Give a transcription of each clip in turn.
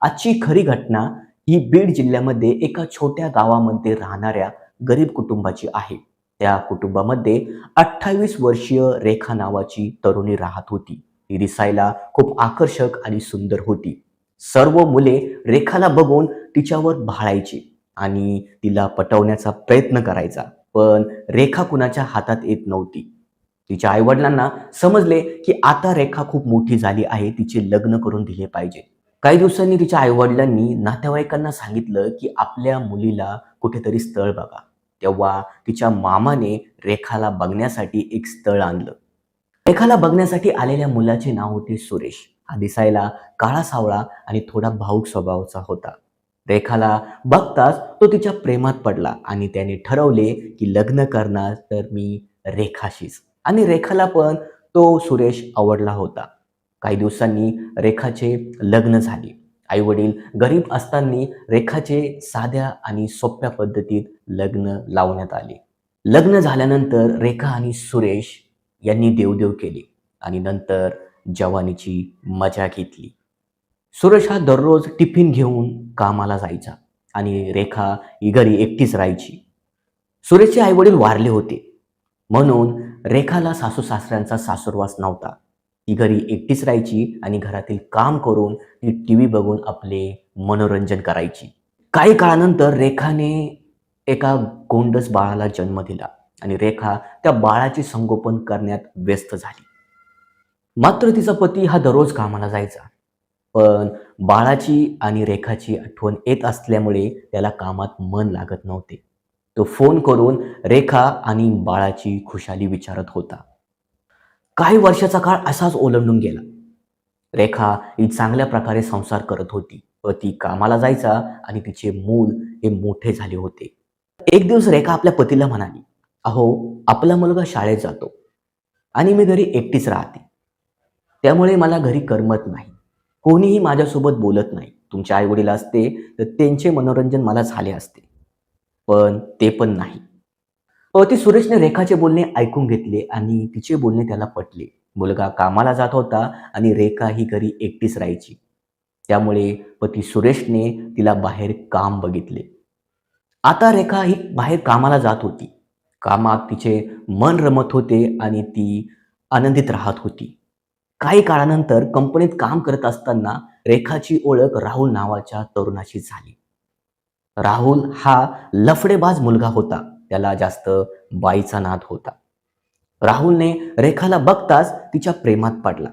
आजची खरी घटना ही बीड जिल्ह्यामध्ये एका छोट्या गावामध्ये राहणाऱ्या गरीब कुटुंबाची आहे. त्या कुटुंबामध्ये 28 वर्षीय रेखा नावाची तरुणी राहत होती. ती दिसायला खूप आकर्षक आणि सुंदर होती. सर्व मुले रेखाला बघून तिच्यावर भाळायची आणि तिला पटवण्याचा प्रयत्न करायचा. पण रेखा कुणाच्या हातात येत नव्हती. तिच्या आईवडिलांना समजले की आता रेखा खूप मोठी झाली आहे, तिचे लग्न करून दिले पाहिजे. काही दिवसांनी तिच्या आईवडिलांनी नातेवाईकांना सांगितलं की आपल्या मुलीला कुठेतरी स्थळ बघा. तेव्हा तिच्या मामाने रेखाला बघण्यासाठी एक स्थळ आणलं. रेखाला बघण्यासाठी आलेल्या मुलाचे नाव होते सुरेश. हा दिसायला काळा सावळा आणि थोडा भावुक स्वभावाचा होता. रेखाला बघताच तो तिच्या प्रेमात पडला आणि त्याने ठरवले की लग्न करणार तर मी रेखाशीच. आणि रेखाला पण तो सुरेश आवडला होता. काही दिवसांनी रेखाचे लग्न झाले. आई-वडील गरीब असताना रेखाचे साध्या आणि सोप्या पद्धतीत लग्न लावण्यात आले. लग्न झाल्यानंतर रेखा आणि सुरेश यांनी देवदेव केले आणि नंतर जवानीची मजा घेतली. सुरेश हा दररोज टिफिन घेऊन कामाला जायचा आणि रेखा ही घरी एकटीच राहायची. सुरेशचे आईवडील वारले होते, म्हणून रेखाला सासू-सासऱ्यांचा सासुरवास नव्हता. ती घरी एकटीच राहायची आणि घरातील काम करून ती टीव्ही बघून आपले मनोरंजन करायची. काही काळानंतर रेखाने एका गोंडस बाळाला जन्म दिला आणि रेखा त्या बाळाचे संगोपन करण्यात व्यस्त झाली. मात्र तिचा पती हा दररोज कामाला जायचा. पण बाळाची आणि रेखाची आठवण येत असल्यामुळे त्याला कामात मन लागत नव्हते. तो फोन करून रेखा आणि बाळाची खुशाली विचारत होता. काही वर्षाचा काळ असाच ओलांडून गेला. रेखा ही चांगल्या प्रकारे संसार करत होती. पती कामाला जायचा आणि तिचे मूल हे मोठे झाले होते. एक दिवस रेखा आपल्या पतीला म्हणाली, "अहो, आपला मुलगा शाळेत जातो आणि मी घरी एकटीच राहते. त्यामुळे मला घरी करमत नाही. कोणीही माझ्यासोबत बोलत नाही. तुमचे आई-वडील असते तर त्यांचे मनोरंजन मला झाले असते. पण ते पण नाही." पती सुरेशने रेखाचे बोलणे ऐकून घेतले आणि तिचे बोलणे त्याला पटले. मुलगा कामाला जात होता आणि रेखा ही घरी एकटीच राहायची. त्यामुळे पती सुरेशने तिला बाहेर काम बघितले. आता रेखा ही बाहेर कामाला जात होती. कामात तिचे मन रमत होते आणि ती आनंदित राहत होती. काही काळानंतर कंपनीत काम करत असताना रेखाची ओळख राहुल नावाच्या तरुणाशी झाली. राहुल हा लफडेबाज मुलगा होता. त्याला जास्त बाईचा नाद होता. राहुलने रेखाला बघताच तिच्या प्रेमात पडला.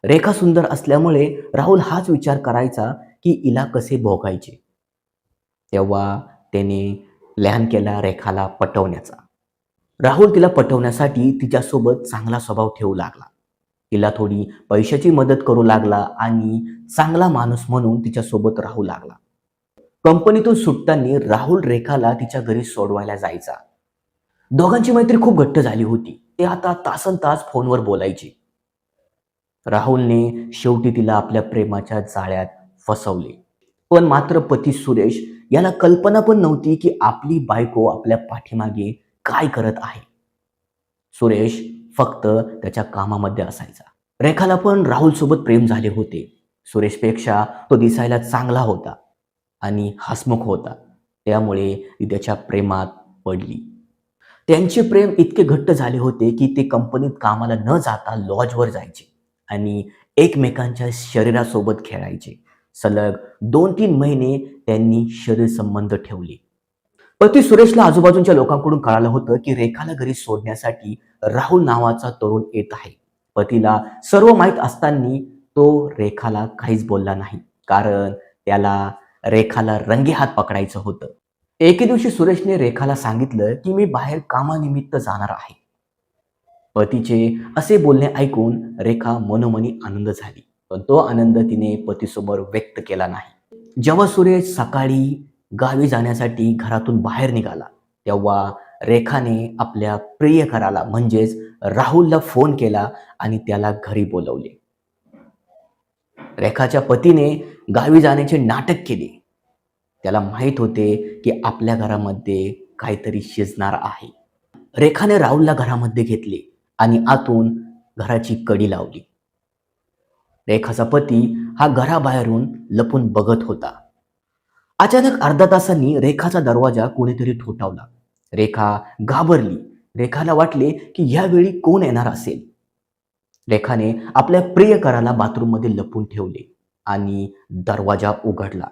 रेखा सुंदर असल्यामुळे राहुल हाच विचार करायचा की हिला कसे भोगायचे. तेव्हा त्याने प्लॅन केला रेखाला पटवण्याचा. राहुल तिला पटवण्यासाठी तिच्यासोबत चांगला स्वभाव ठेवू लागला. तिला थोडी पैशाची मदत करू लागला आणि चांगला माणूस म्हणून तिच्यासोबत राहू लागला. कंपनीतून सुटताना राहुल रेखाला तिच्या घरी सोडवायला जायचा. दोघांची मैत्री खूप घट्ट झाली होती. ते आता तासनतास फोनवर बोलायचे. राहुलने शेवटी तिला आपल्या प्रेमाच्या जाळ्यात फसवले. पण मात्र पती सुरेश याला कल्पना पण नव्हती की आपली बायको आपल्या पाठीमागे काय करत आहे. सुरेश फक्त त्याच्या कामामध्ये असायचा. रेखाला पण राहुल सोबत प्रेम झाले होते. सुरेशपेक्षा तो दिसायला चांगला होता आणि हसमुख होता. त्यामुळे ती त्याच्या प्रेमात पडली. त्यांचे प्रेम इतके घट्ट झाले होते की ते कंपनीत कामाला न जाता लॉजवर जायचे आणि एकमेकांच्या शरीरासोबत खेळायचे. सलग 2-3 महिने त्यांनी शरीर संबंध ठेवले. पती सुरेशला आजूबाजूच्या लोकांकडून कळालं होतं की रेखाला घरी सोडण्यासाठी राहुल नावाचा तरुण येत आहे. पतीला सर्व माहीत असताना तो रेखाला काहीच बोलला नाही, कारण त्याला रेखाला रंगेहात पकडायचं होतं. एके दिवशी सुरेशने रेखाला सांगितलं की मी बाहेर कामानिमित्त जाणार आहे. पतीचे असे बोलणे ऐकून रेखा मनोमनी आनंद झाली, पण तो आनंद तिने पतीसमोर व्यक्त केला नाही. जेव्हा सुरेश सकाळी गावी जाण्यासाठी घरातून बाहेर निघाला, तेव्हा रेखाने आपल्या प्रियकराला म्हणजेच राहुलला फोन केला आणि त्याला घरी बोलवले. रेखाच्या पतीने गावी जाण्याचे नाटक केले. त्याला माहीत होते की आपल्या घरामध्ये काहीतरी शिजणार आहे. रेखाने राहुलला घरामध्ये घेतले आणि आतून घराची कडी लावली. रेखाचा पती हा घराबाहेरून लपून बघत होता. अचानक अर्ध्या तासांनी रेखाचा दरवाजा कोणीतरी ठोठावला. रेखा घाबरली. रेखाला वाटले की यावेळी कोण येणार असेल. रेखाने आपल्या प्रियकराला बाथरूममध्ये लपून ठेवले आणि दरवाजा उघडला.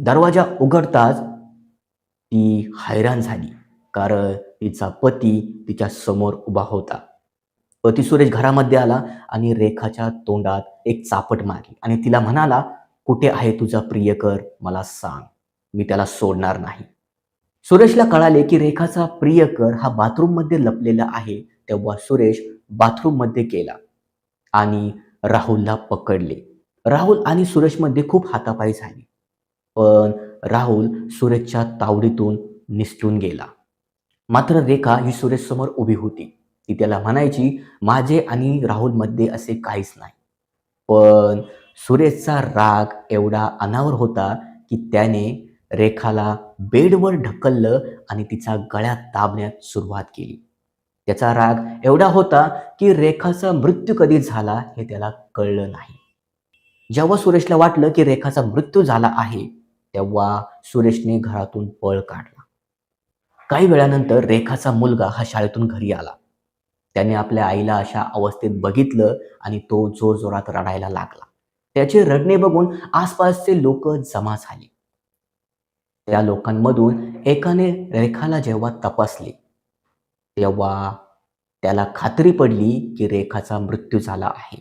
दरवाजा उघडताच ती हैराण झाली, कारण तिचा पती तिच्या समोर उभा होता. पती सुरेश घरामध्ये आला आणि रेखाच्या तोंडात एक चापट मारली आणि तिला म्हणाला, "कुठे आहे तुझा प्रियकर? मला सांग. मी त्याला सोडणार नाही." सुरेशला कळाले की रेखाचा प्रियकर हा बाथरूममध्ये लपलेला आहे. तेव्हा सुरेश बाथरूममध्ये गेला आणि राहुलला पकडले. राहुल आणि सुरेशमध्ये खूप हातापाई झाली. पण राहुल सुरेशच्या तावडीतून निसटून गेला. मात्र रेखा ही सुरेशसमोर उभी होती. ती त्याला म्हणायची, "माझे आणि राहुलमध्ये असे काहीच नाही." पण सुरेशचा राग एवढा अनावर होता की त्याने रेखाला बेडवर ढकललं आणि तिचा गळ्यात दाबण्यास सुरुवात केली. त्याचा राग एवढा होता की रेखाचा मृत्यू कधी झाला हे त्याला कळलं नाही. जेव्हा सुरेशला वाटलं की रेखाचा मृत्यू झाला आहे, तेव्हा सुरेशने घरातून पळ काढला. काही वेळानंतर रेखाचा मुलगा हा शाळेतून घरी आला. त्याने आपल्या आईला अशा अवस्थेत बघितलं आणि तो जोरजोरात रडायला लागला. त्याचे रडणे बघून आसपासचे लोक जमा झाले. त्या लोकांमधून एकाने रेखाला जेव्हा तपासले, तेव्हा त्याला खात्री पडली की रेखाचा मृत्यू झाला आहे.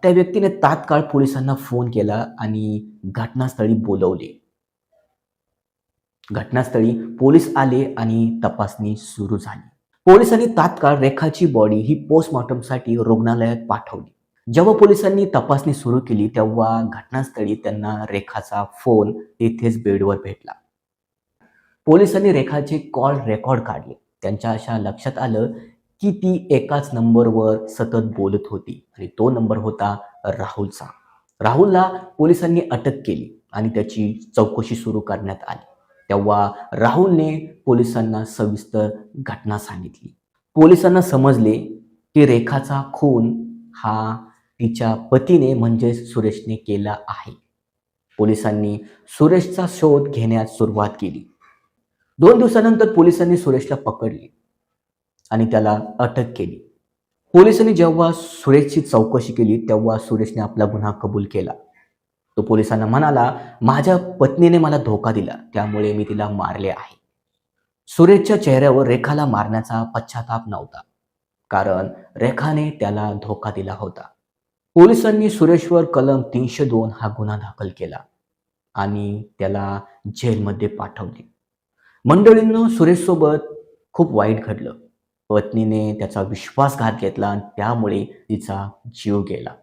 त्या व्यक्तीने तात्काळ पोलिसांना फोन केला आणि घटनास्थळी बोलवले. घटनास्थळी पोलीस आले आणि तपासणी सुरू झाली. पोलिसांनी तात्काळ रेखाची बॉडी ही पोस्टमॉर्टमसाठी रुग्णालयात पाठवली. जेव्हा पोलिसांनी तपासणी सुरू केली, तेव्हा घटनास्थळी त्यांना रेखाचा फोन तेथेच बेडवर भेटला. पोलिसांनी रेखाचे कॉल रेकॉर्ड काढले. त्यांच्या अशा लक्षात आलं की ती एकाच नंबरवर सतत बोलत होती आणि तो नंबर होता राहुलचा. राहुलला पोलिसांनी अटक केली आणि त्याची चौकशी सुरू करण्यात आली. तेव्हा राहुलने पोलिसांना सविस्तर घटना सांगितली. पोलिसांना समजले की रेखाचा खून हा तिच्या पतीने म्हणजे सुरेशने केला आहे. पोलिसांनी सुरेशचा शोध घेण्यास सुरुवात केली. 2 दिवसानंतर पोलिसांनी सुरेशला पकडले आणि त्याला अटक केली. पोलिसांनी जेव्हा सुरेशची चौकशी केली, तेव्हा सुरेशने आपला गुन्हा कबूल केला. तो पोलिसांना म्हणाला, "माझ्या पत्नीने मला धोका दिला, त्यामुळे मी तिला मारले आहे." सुरेशच्या चेहऱ्यावर रेखाला मारण्याचा पश्चाताप नव्हता, कारण रेखाने त्याला धोका दिला होता. पोलिसांनी सुरेशवर कलम 302 हा गुन्हा दाखल केला आणि त्याला जेलमध्ये पाठवले. मंडळींनो, सुरेशसोबत खूप वाईट घडलं. पत्नीने त्याचा विश्वासघात घेतला आणि त्यामुळे तिचा जीव गेला.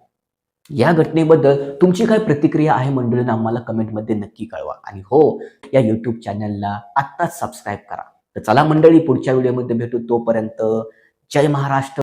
या घटनेबद्दल तुमची काय प्रतिक्रिया आहे मंडळींनो, आम्हाला कमेंटमध्ये नक्की कळवा. आणि हो, या यूट्यूब चॅनलला आत्ताच सबस्क्राईब करा. तर चला मंडळी, पुढच्या व्हिडिओमध्ये भेटू. तोपर्यंत जय महाराष्ट्र.